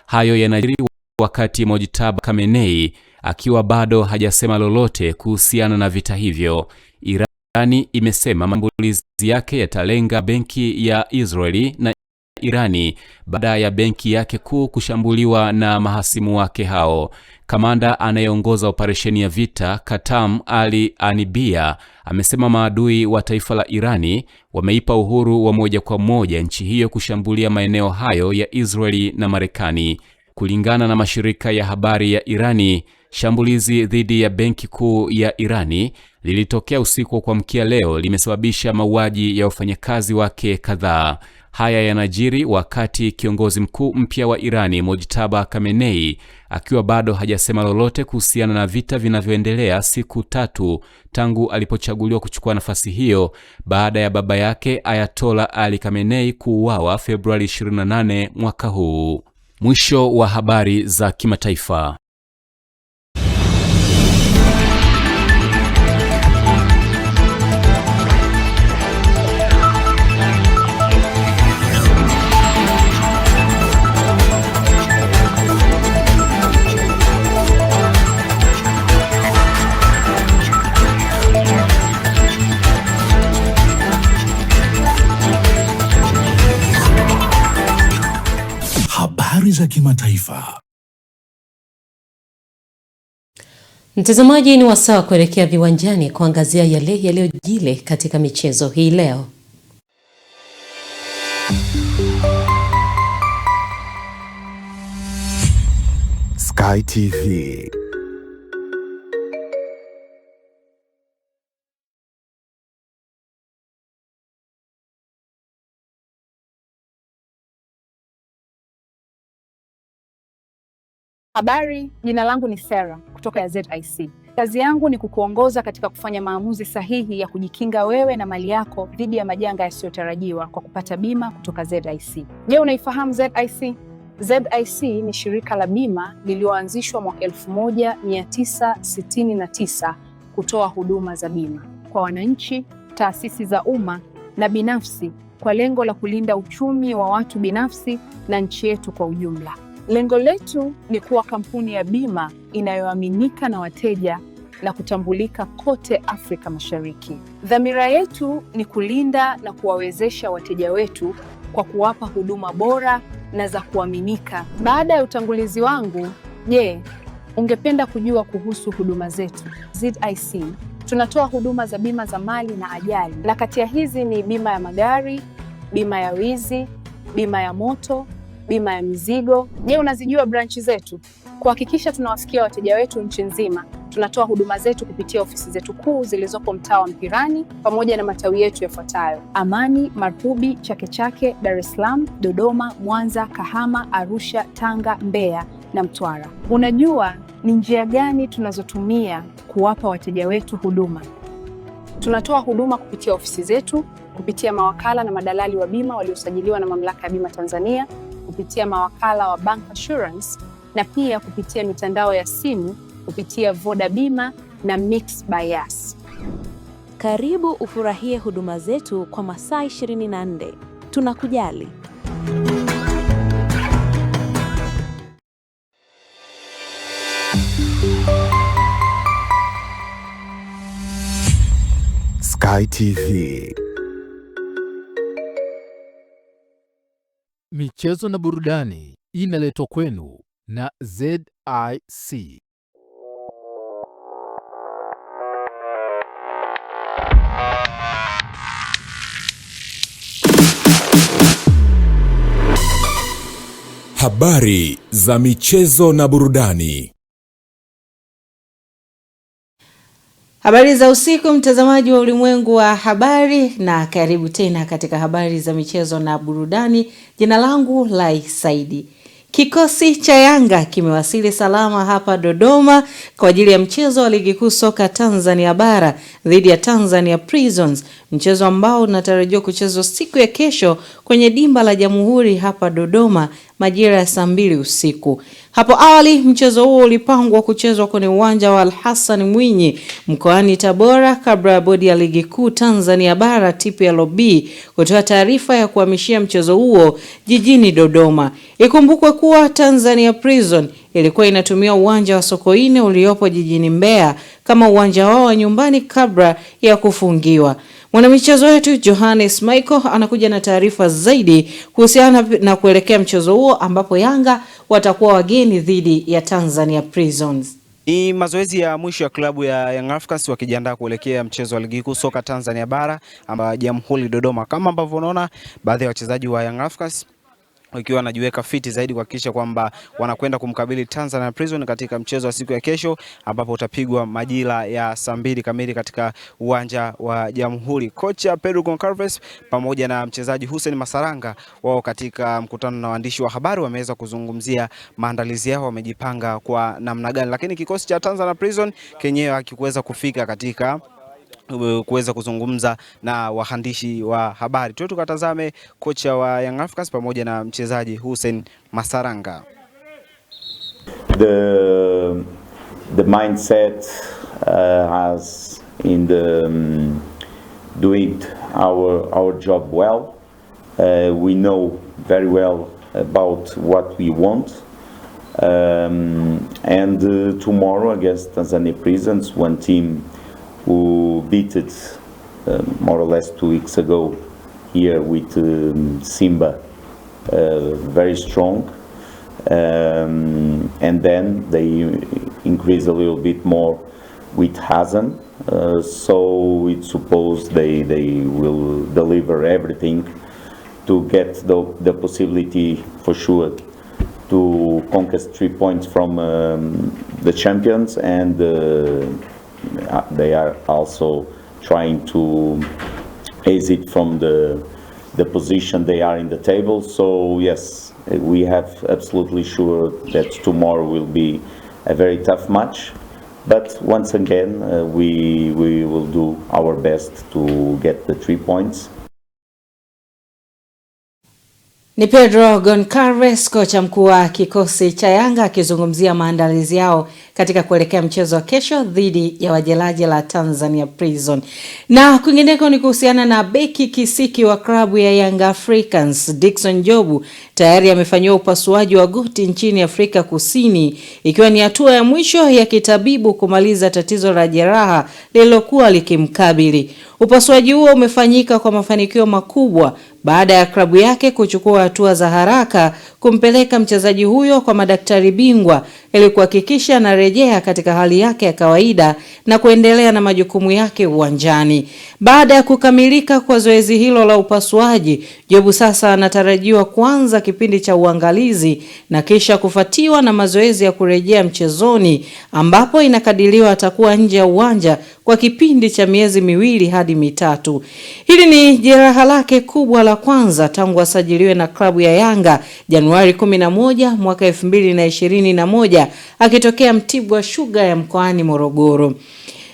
Hayo yanajiri wakati Mojtaba Khamenei akiwa bado hajasema lolote kuhusiana na vita hivyo. Irani imesema mashambulizi yake yatalenga benki ya Israeli na Irani baada ya benki yake kuu kushambuliwa na mahasimu wake hao. Kamanda anayeongoza operesheni ya vita, Katam Ali Anibia, amesema maadui wa taifa la Irani wameipa uhuru wa moja kwa moja nchi hiyo kushambulia maeneo hayo ya Israeli na Marekani. Kulingana na mashirika ya habari ya Irani, shambulizi dhidi ya benki kuu ya Irani lilitokea usiku wa kuamkia leo, limesababisha mauaji ya wafanyakazi wake kadhaa. Haya yanajiri wakati kiongozi mkuu mpya wa Irani, Mojtaba Khamenei, akiwa bado hajasema lolote kuhusiana na vita vinavyoendelea siku 3 tangu alipochaguliwa kuchukua nafasi hiyo baada ya baba yake Ayatollah Ali Khamenei kuuawa Februari 28 mwaka huu. Mwisho wa habari za kimataifa. Habari za kimataifa. Mtazamaji, ni wasaa kuelekea viwanjani kuangazia yale yaliyojili katika michezo hii leo. Sky TV. Habari, jina langu ni Sarah kutoka ya ZIC. Kazi yangu ni kukuongoza katika kufanya maamuzi sahihi ya kujikinga wewe na mali yako dhidi ya majanga yasiyotarajiwa kwa kupata bima kutoka ZIC. Je, unaifahamu ZIC? ZIC ni shirika la bima lililoanzishwa mwaka 1969 kutoa huduma za bima kwa wananchi, taasisi za umma na binafsi kwa lengo la kulinda uchumi wa watu binafsi na nchi yetu kwa ujumla. Lengo letu ni kuwa kampuni ya bima inayoaminika na wateja na kutambulika kote Afrika Mashariki. Dhamira yetu ni kulinda na kuwawezesha wateja wetu kwa kuwapa huduma bora na za kuaminika. Baada ya utangulizi wangu, je, ungependa kujua kuhusu huduma zetu? ZIC tunatoa huduma za bima za mali na ajali, na kati ya hizi ni bima ya magari, bima ya wizi, bima ya moto, bima ya mizigo. Je, unazijua branchi zetu? Kuhakikisha tunawafikia wateja wetu nchi nzima, tunatoa huduma zetu kupitia ofisi zetu kuu zilizopo mtaa wa Mpirani pamoja na matawi yetu yafuatayo: Amani, Marubi, Chake Chake, Dar es Salaam, Dodoma, Mwanza, Kahama, Arusha, Tanga, Mbeya na Mtwara. Unajua ni njia gani tunazotumia kuwapa wateja wetu huduma? Tunatoa huduma kupitia ofisi zetu, kupitia mawakala na madalali wa bima waliosajiliwa na Mamlaka ya Bima Tanzania, kupitia mawakala wa Bank Assurance, na pia kupitia mitandao ya simu kupitia Voda Bima na Mix by Yas. Karibu ufurahie huduma zetu kwa masaa 24. Tunakujali. Sky TV. Michezo na burudani inaletwa kwenu na ZIC. Habari za michezo na burudani. Habari za usiku, mtazamaji wa Ulimwengu wa Habari, na karibu tena katika habari za michezo na burudani. Jina langu Lai Saidi. Kikosi cha Yanga kimewasili salama hapa Dodoma kwa ajili ya mchezo wa Ligi Kuu Soka Tanzania Bara dhidi ya Tanzania Prisons, mchezo ambao unatarajiwa kuchezwa siku ya kesho kwenye dimba la Jamhuri hapa Dodoma majira ya saa 2 usiku. Hapo awali mchezo huo ulipangwa kuchezwa kwenye uwanja wa Al-Hassan Mwinyi mkoani Tabora kabla ya bodi ya Ligi Kuu Tanzania Bara TPLB kutoa taarifa ya kuhamishia mchezo huo jijini Dodoma. Ikumbukwe kuwa Tanzania Prison ilikuwa inatumia uwanja wa Sokoine uliopo jijini Mbeya kama uwanja wao wa nyumbani kabla ya kufungiwa. Mwanamichezo wetu Johannes Michael anakuja na taarifa zaidi kuhusiana na kuelekea mchezo huo ambapo Yanga watakuwa wageni dhidi ya Tanzania Prisons. Ni mazoezi ya mwisho ya klabu ya Young Africans wakijiandaa kuelekea mchezo wa Ligi Kuu Soka Tanzania Bara amba Jamhuri Dodoma. Kama ambavyo unaona baadhi ya wachezaji wa Young Africans wakiwa wanajiweka fiti zaidi kuhakikisha kwamba wanakwenda kumkabili Tanzania Prison katika mchezo wa siku ya kesho ambapo utapigwa majira ya saa 2 kamili katika uwanja wa Jamhuri. Kocha Pedro Goncalves pamoja na mchezaji Hussein Masaranga wao katika mkutano na waandishi wa habari wameweza kuzungumzia maandalizi yao, wamejipanga kwa namna gani, lakini kikosi cha Tanzania Prison kenyewe hakikuweza kufika katika kuweza kuzungumza na waandishi wa habari. Tuwe tukatazame kocha wa Young Africans pamoja na mchezaji Hussein Masaranga. The mindset has in the doing our job well. We know very well about what we want. And tomorrow against Tanzania Prisons, one team who beat it more or less 2 weeks ago here with Simba, very strong, and then they increase a little bit more with Hazan, so it's supposed they will deliver everything to get the possibility for sure to conquest 3 points from the champions, and they are also trying to exit from the position they are in the table. So yes, we have absolutely sure that tomorrow will be a very tough match, but once again we will do our best to get the 3 points. Ni Pedro Goncalves, kocha mkuu wa kikosi cha Yanga, akizungumzia maandalizi yao katika kuelekea mchezo wa kesho dhidi ya Wajelaji la Tanzania Prison. Na kwingineko ni kuhusiana na beki kisiki wa klabu ya Young Africans Dickson Jobu, tayari amefanyiwa upasuaji wa goti nchini Afrika Kusini, ikiwa ni hatua ya mwisho ya kitabibu kumaliza tatizo la jeraha lililokuwa likimkabili. Upasuaji huo umefanyika kwa mafanikio makubwa baada ya klabu yake kuchukua hatua za haraka kumpeleka mchezaji huyo kwa madaktari bingwa ili kuhakikisha anarejea katika hali yake ya kawaida na kuendelea na majukumu yake uwanjani. Baada ya kukamilika kwa zoezi hilo la upasuaji, Jobu sasa anatarajiwa kuanza kipindi cha uangalizi na kisha kufuatiwa na mazoezi ya kurejea mchezoni, ambapo inakadiriwa atakuwa nje ya uwanja kwa kipindi cha miezi 2 hadi 3. Hili ni jeraha lake kubwa la kwanza tangu asajiliwe na klabu ya Yanga Januari 11 mwaka 2021 akitokea Mtibwa Sugar ya mkoani Morogoro.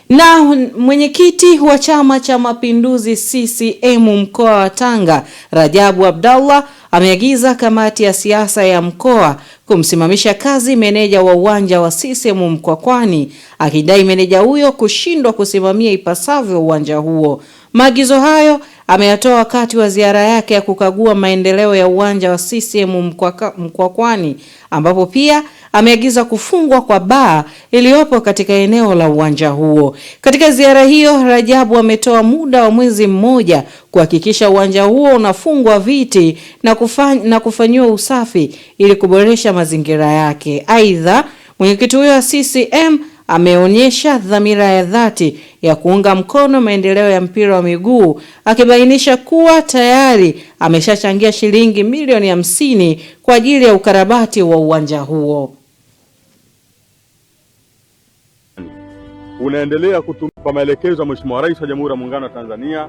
Na mwenyekiti wa Chama cha Mapinduzi CCM mkoa wa Tanga, Rajabu Abdallah, ameagiza kamati ya siasa ya mkoa kumsimamisha kazi meneja wa uwanja wa CCM Mkwakwani, akidai meneja huyo kushindwa kusimamia ipasavyo uwanja huo. Maagizo hayo ameyatoa wakati wa ziara yake ya kukagua maendeleo ya uwanja wa CCM Mkwakwani, ambapo pia ameagiza kufungwa kwa baa iliyopo katika eneo la uwanja huo. Katika ziara hiyo, Rajabu ametoa muda wa mwezi mmoja kuhakikisha uwanja huo unafungwa viti na kufanyiwa usafi ili kuboresha mazingira yake. Aidha, mwenyekiti huyo wa CCM ameonyesha dhamira ya dhati ya kuunga mkono maendeleo ya mpira wa miguu, akibainisha kuwa tayari ameshachangia shilingi milioni 50 kwa ajili ya ukarabati wa uwanja huo. Unaendelea kutumika kwa maelekezo ya Mheshimiwa Rais wa Jamhuri ya Muungano wa Tanzania,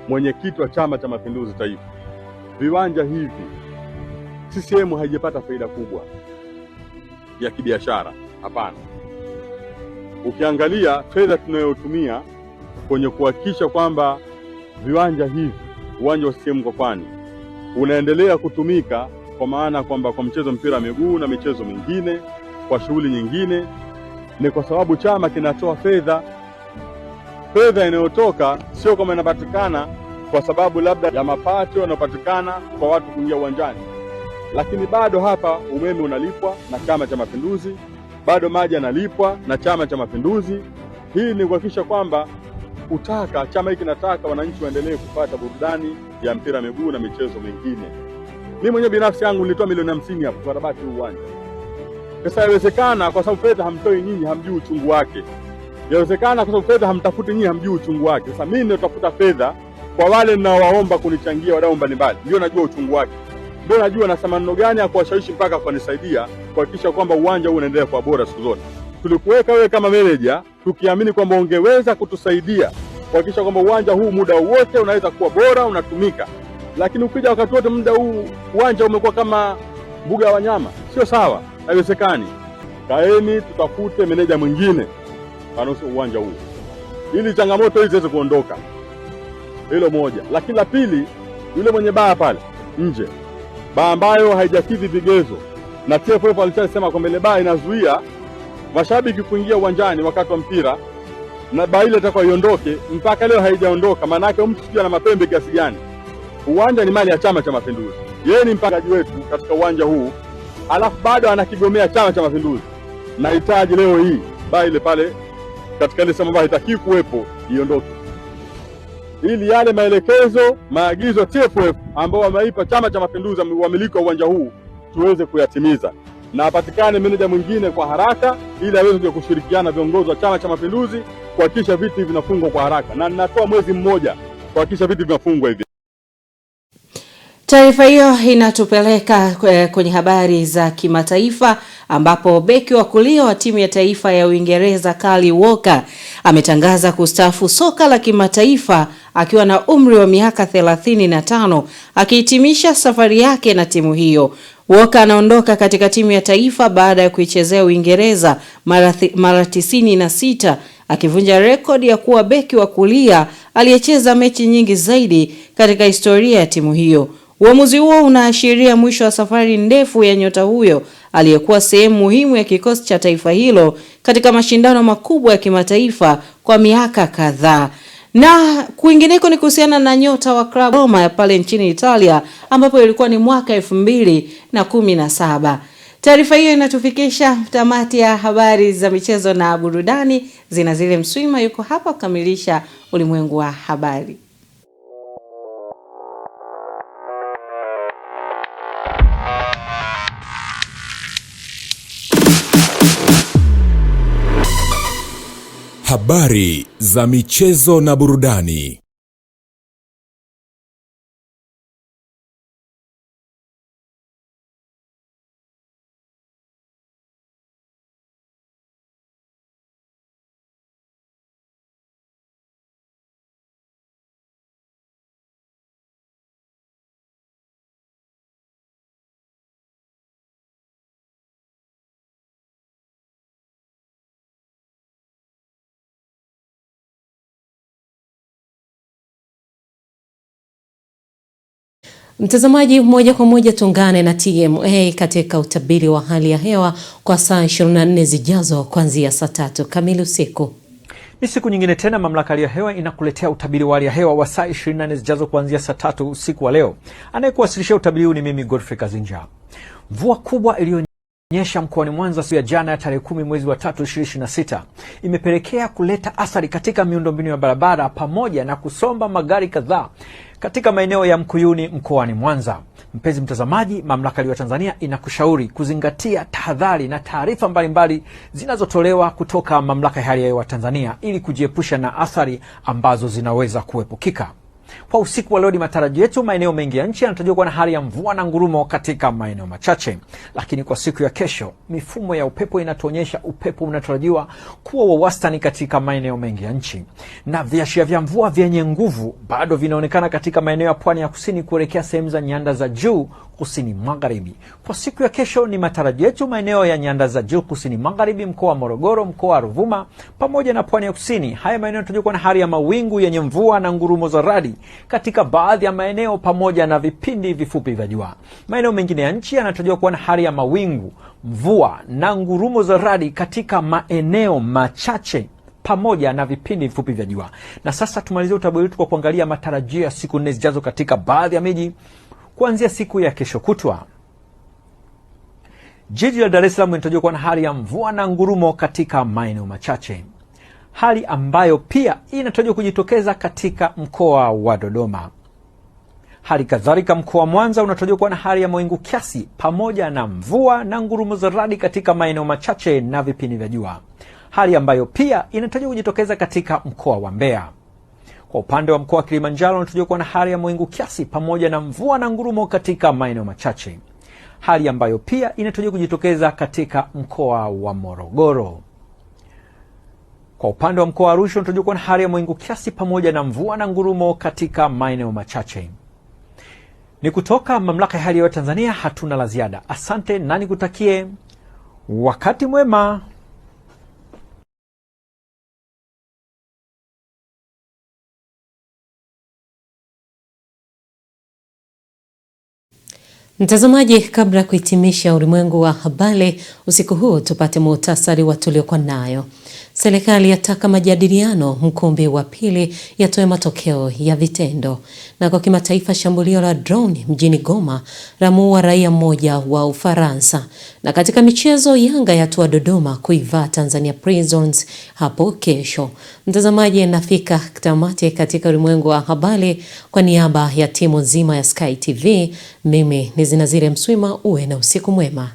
mwenyekiti wa Chama cha Mapinduzi Taifa. Viwanja hivi CCM haijapata faida kubwa ya kibiashara, hapana. Ukiangalia fedha tunayotumia kwenye kuhakikisha kwamba viwanja hivi, uwanja wa CCM Mkwakwani unaendelea kutumika, kwa maana kwamba kwa mchezo mpira wa miguu na michezo mingine, kwa shughuli nyingine, ni kwa sababu chama kinatoa fedha. Fedha inayotoka sio kama inapatikana kwa sababu labda ya mapato yanayopatikana kwa watu kuingia uwanjani, lakini bado hapa umeme unalipwa na Chama cha Mapinduzi, bado maji yanalipwa na Chama cha Mapinduzi. Hii ni kuhakikisha kwamba chama hiki kinataka wananchi waendelee kupata burudani ya mpira miguu na michezo mingine. Mimi mwenyewe binafsi yangu nilitoa milioni 50 hapo kukarabati uwanja. Sasa inawezekana kwa sababu fedha hamtoi nyinyi, hamjui uchungu wake. Inawezekana kwa sababu fedha hamtafuti nyinyi, hamjui uchungu wake. Sasa mimi nitafuta fedha kwa wale ninaowaomba kunichangia, wadau mbalimbali. Ndio najua uchungu wake. Ndio najua na thamani gani ya kuwashawishi mpaka kunisaidia kuhakikisha kwamba uwanja huu unaendelea kuwa bora siku zote. Tulikuweka wewe kama manager tukiamini kwamba ungeweza kutusaidia kuhakikisha kwamba uwanja huu muda wote unaweza kuwa bora, unatumika. Lakini ukija wakati wote muda huu uwanja umekuwa kama mbuga ya wanyama, sio sawa, haiwezekani. Kaeni tutafute meneja mwingine anaohusu uwanja huu ili changamoto hizi ziweze kuondoka. Hilo moja. Lakini la pili, yule mwenye baa pale nje, baa ambayo haijakidhi vigezo, na TFF alisema kwamba ile baa inazuia mashabiki kuingia uwanjani wakati wa mpira, na baa ile itakuwa iondoke. Mpaka leo haijaondoka. Maana yake mtu sijui ana mapembe kiasi gani. Uwanja ni mali ya Chama cha Mapinduzi. Yeye ni mpangaji wetu katika uwanja huu, alafu bado anakigomea Chama cha Mapinduzi. Nahitaji leo hii baa ile pale katika ile sehemu ambayo haitaki kuwepo iondoke, ili yale maelekezo, maagizo TFF ambao wameipa Chama cha Mapinduzi wamiliki wa uwanja huu tuweze kuyatimiza, na apatikane meneja mwingine kwa haraka ili aweze kushirikiana viongozi wa Chama cha Mapinduzi kuhakikisha viti vinafungwa kwa haraka, na ninatoa mwezi mmoja kuhakikisha viti vinafungwa hivi. Taarifa hiyo inatupeleka kwenye habari za kimataifa, ambapo beki wa kulia wa timu ya taifa ya Uingereza Kyle Walker ametangaza kustaafu soka la kimataifa akiwa na umri wa miaka 35, akihitimisha safari yake na timu hiyo. Walker anaondoka katika timu ya taifa baada ya kuichezea Uingereza mara 96, akivunja rekodi ya kuwa beki wa kulia aliyecheza mechi nyingi zaidi katika historia ya timu hiyo. Uamuzi huo unaashiria mwisho wa safari ndefu ya nyota huyo aliyekuwa sehemu muhimu ya kikosi cha taifa hilo katika mashindano makubwa ya kimataifa kwa miaka kadhaa. Na kwingineko ni kuhusiana na nyota wa klabu Roma ya pale nchini Italia ambapo ilikuwa ni mwaka 2017. Taarifa hiyo inatufikisha tamati ya habari za michezo na burudani. Zinazile Mswima yuko hapa kukamilisha ulimwengu wa habari. Habari za michezo na burudani. Mtazamaji, moja kwa moja tuungane na TMA katika utabiri wa hali ya hewa kwa saa 24 zijazo kuanzia saa 3 kamili usiku. Ni siku nyingine tena mamlaka ya hali ya hewa inakuletea utabiri wa hali ya hewa wa saa 24 zijazo kuanzia saa 3 usiku wa leo. Anayekuwasilishia utabiri huu ni mimi Godfrey Kazinja. Mvua kubwa iliyonyesha mkoani Mwanza siku ya jana ya tarehe 10 mwezi wa 3 2026 imepelekea kuleta athari katika miundombinu ya barabara pamoja na kusomba magari kadhaa katika maeneo ya Mkuyuni mkoani Mwanza. Mpenzi mtazamaji, mamlaka ya Tanzania inakushauri kuzingatia tahadhari na taarifa mbalimbali zinazotolewa kutoka mamlaka ya hali ya hewa Tanzania ili kujiepusha na athari ambazo zinaweza kuepukika. Kwa usiku wa leo, matarajio yetu maeneo mengi ya nchi yanatarajiwa kuwa na hali ya mvua na ngurumo katika maeneo machache. Lakini kwa siku ya kesho, mifumo ya upepo inatuonyesha upepo unatarajiwa kuwa wa wastani katika maeneo mengi ya nchi. Na viashiria vya mvua vyenye nguvu bado vinaonekana katika maeneo ya pwani ya kusini kuelekea sehemu za nyanda za juu kusini magharibi. Kwa siku ya kesho, ni matarajio yetu maeneo ya nyanda za juu kusini magharibi, mkoa wa Morogoro, mkoa wa Ruvuma pamoja na pwani ya kusini. Haya maeneo yanatarajiwa kuwa na hali ya mawingu yenye mvua na ngurumo za radi katika baadhi ya maeneo pamoja na vipindi vifupi vya jua. Maeneo mengine ya nchi yanatarajiwa kuwa na hali ya mawingu, mvua na ngurumo za radi katika maeneo machache pamoja na vipindi vifupi vya jua. Na sasa tumalizie utabiri wetu kwa kuangalia matarajio ya siku 4 zijazo katika baadhi ya miji kuanzia siku ya kesho kutwa. Jiji la Dar es Salaam linatarajiwa kuwa na hali ya mvua na ngurumo katika maeneo machache, hali ambayo pia inatarajiwa kujitokeza katika mkoa wa Dodoma. Hali kadhalika mkoa wa Mwanza unatarajiwa kuwa na hali ya mawingu kiasi pamoja na mvua na ngurumo za radi katika maeneo machache na vipindi vya jua, hali ambayo pia inatarajiwa kujitokeza katika mkoa wa Mbeya. Kwa upande wa mkoa wa Kilimanjaro unatarajiwa kuwa na hali ya mawingu kiasi pamoja na mvua na ngurumo katika maeneo machache, hali ambayo pia inatarajiwa kujitokeza katika mkoa wa Morogoro. Kwa upande wa mkoa wa Arusha unatarajiwa kuwa na hali ya mawingu kiasi pamoja na mvua na ngurumo katika maeneo machache. Ni kutoka mamlaka ya hali ya hewa Tanzania, hatuna la ziada. Asante na nikutakie wakati mwema. Mtazamaji, kabla ya kuhitimisha ulimwengu wa habari usiku huu, tupate muhtasari wa tuliokuwa nayo. Serikali yataka majadiliano mkumbi wa pili yatoe matokeo ya vitendo. Na kwa kimataifa, shambulio la drone mjini Goma lamuua raia mmoja wa Ufaransa. Na katika michezo, Yanga yatua Dodoma kuivaa Tanzania Prisons hapo kesho. Mtazamaji, nafika tamati katika ulimwengu wa habari. Kwa niaba ya timu nzima ya Sky TV, mimi ni Zinazile Mswima. Uwe na usiku mwema.